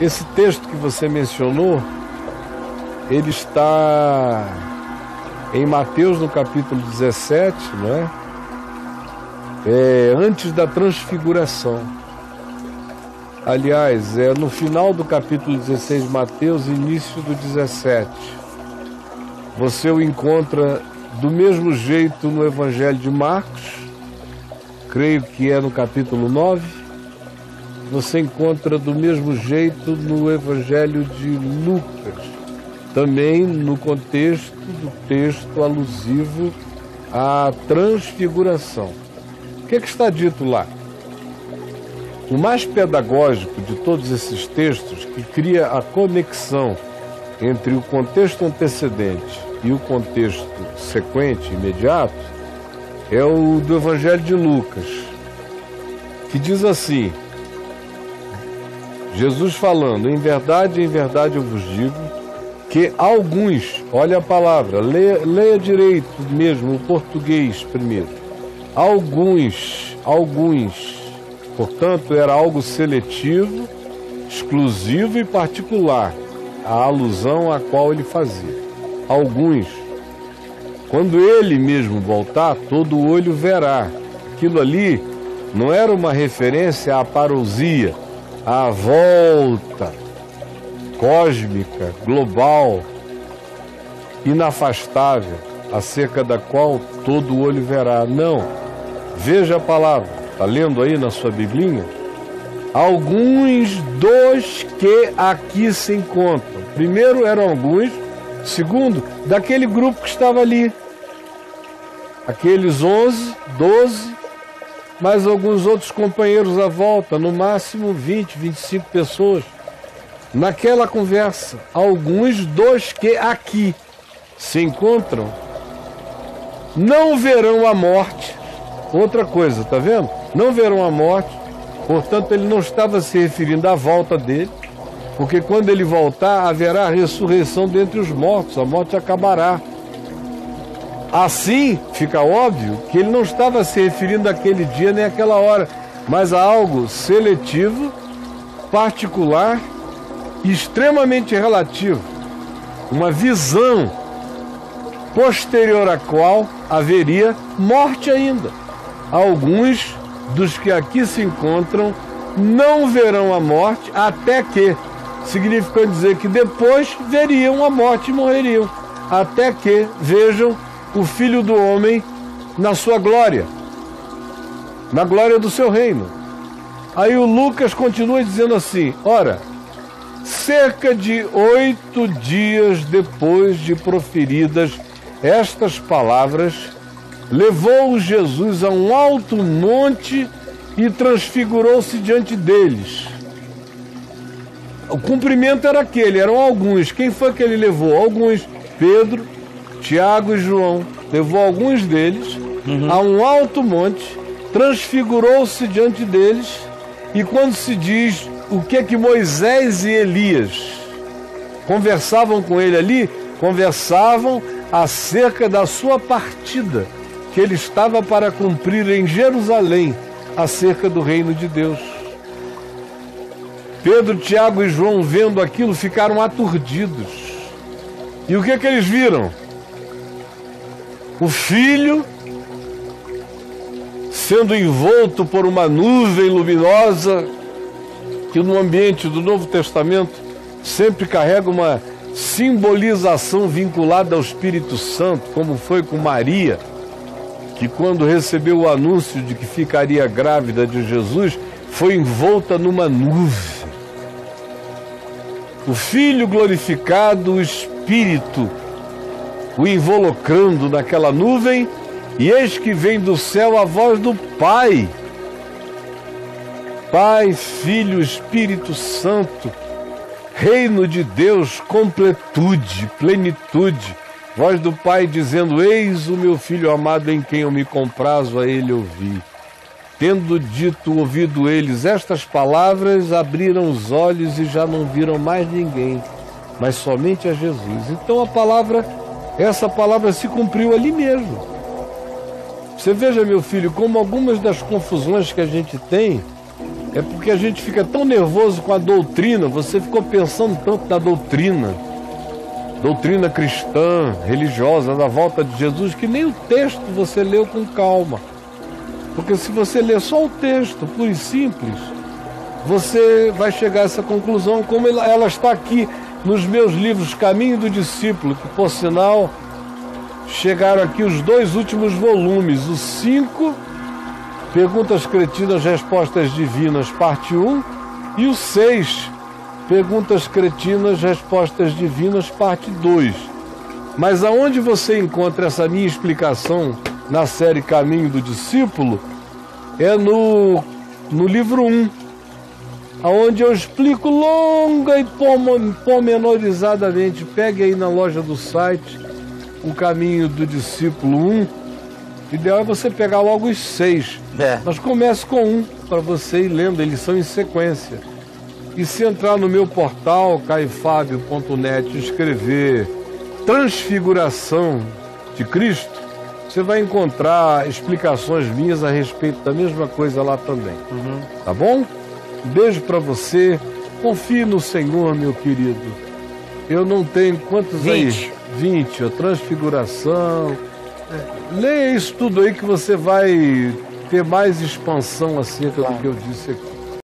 Esse texto que você mencionou, ele está em Mateus, no capítulo 17, não é? Antes da transfiguração. Aliás, é no final do capítulo 16 de Mateus, início do 17. Você o encontra do mesmo jeito no Evangelho de Marcos, creio que é no capítulo 9. Você encontra do mesmo jeito no Evangelho de Lucas, também no contexto do texto alusivo à transfiguração. O que está dito lá? O mais pedagógico de todos esses textos, que cria a conexão entre o contexto antecedente e o contexto sequente, imediato, é o do Evangelho de Lucas, que diz assim, Jesus falando, em verdade eu vos digo, que alguns, olha a palavra, leia direito mesmo, o português primeiro, alguns, portanto era algo seletivo, exclusivo e particular, a alusão a qual ele fazia. Alguns, quando ele mesmo voltar, todo olho verá. Aquilo ali não era uma referência à parousia, à volta cósmica, global, inafastável, acerca da qual todo olho verá. Não. Veja a palavra. Está lendo aí na sua biblinha? Alguns dos que aqui se encontram. Primeiro eram alguns. Segundo, daquele grupo que estava ali. Aqueles 11, 12, mais alguns outros companheiros à volta. No máximo 20, 25 pessoas. Naquela conversa, alguns dos que aqui se encontram não verão a morte. Outra coisa, tá vendo? Não verão a morte. Portanto, ele não estava se referindo à volta dele, porque quando ele voltar, haverá a ressurreição dentre os mortos, a morte acabará. Assim, fica óbvio que ele não estava se referindo àquele dia nem àquela hora, mas a algo seletivo, particular, extremamente relativo, uma visão posterior à qual haveria morte ainda. Alguns dos que aqui se encontram não verão a morte até que, significando dizer que depois veriam a morte e morreriam, até que vejam o Filho do Homem na sua glória, na glória do seu reino. Aí o Lucas continua dizendo assim, ora, cerca de 8 dias depois de proferidas estas palavras, levou Jesus a um alto monte e transfigurou-se diante deles. O cumprimento era aquele, eram alguns. Quem foi que ele levou? Alguns. Pedro, Tiago e João. Levou alguns deles a um alto monte, transfigurou-se diante deles, e quando se diz o que Moisés e Elias conversavam com ele ali, conversavam acerca da sua partida, que ele estava para cumprir em Jerusalém, acerca do reino de Deus. Pedro, Tiago e João, vendo aquilo, ficaram aturdidos. E o que eles viram? O Filho sendo envolto por uma nuvem luminosa, que no ambiente do Novo Testamento sempre carrega uma simbolização vinculada ao Espírito Santo, como foi com Maria, que quando recebeu o anúncio de que ficaria grávida de Jesus, foi envolta numa nuvem. O Filho glorificado, o Espírito o involucrando naquela nuvem, e eis que vem do céu a voz do Pai. Pai, Filho, Espírito Santo, reino de Deus, completude, plenitude. Voz do Pai dizendo, eis o meu Filho amado em quem eu me comprazo, a ele ouvi. Tendo dito, ouvido eles estas palavras, abriram os olhos e já não viram mais ninguém, mas somente a Jesus. Então essa palavra se cumpriu ali mesmo. Você veja, meu filho, como algumas das confusões que a gente tem É porque a gente fica tão nervoso com a doutrina, você ficou pensando tanto na doutrina cristã, religiosa, da volta de Jesus, que nem o texto você leu com calma. Porque se você ler só o texto, puro e simples, você vai chegar a essa conclusão, como ela está aqui nos meus livros Caminho do Discípulo, que por sinal chegaram aqui os 2 últimos volumes, os 5 Perguntas Cretinas, Respostas Divinas, parte 1, e o 6 Perguntas Cretinas, Respostas Divinas, parte 2. Mas aonde você encontra essa minha explicação na série Caminho do Discípulo é no livro 1, onde eu explico longa e pormenorizadamente. Pegue aí na loja do site o Caminho do Discípulo 1. O ideal é você pegar logo os 6. Mas comece com 1 para você ir lendo, eles são em sequência. E se entrar no meu portal caifabio.net e escrever Transfiguração de Cristo, você vai encontrar explicações minhas a respeito da mesma coisa lá também. Tá bom? Um beijo para você. Confie no Senhor, meu querido. Eu não tenho quantos 20. aí? 20, a Transfiguração. Leia isso tudo aí que você vai ter mais expansão acerca do que eu disse aqui.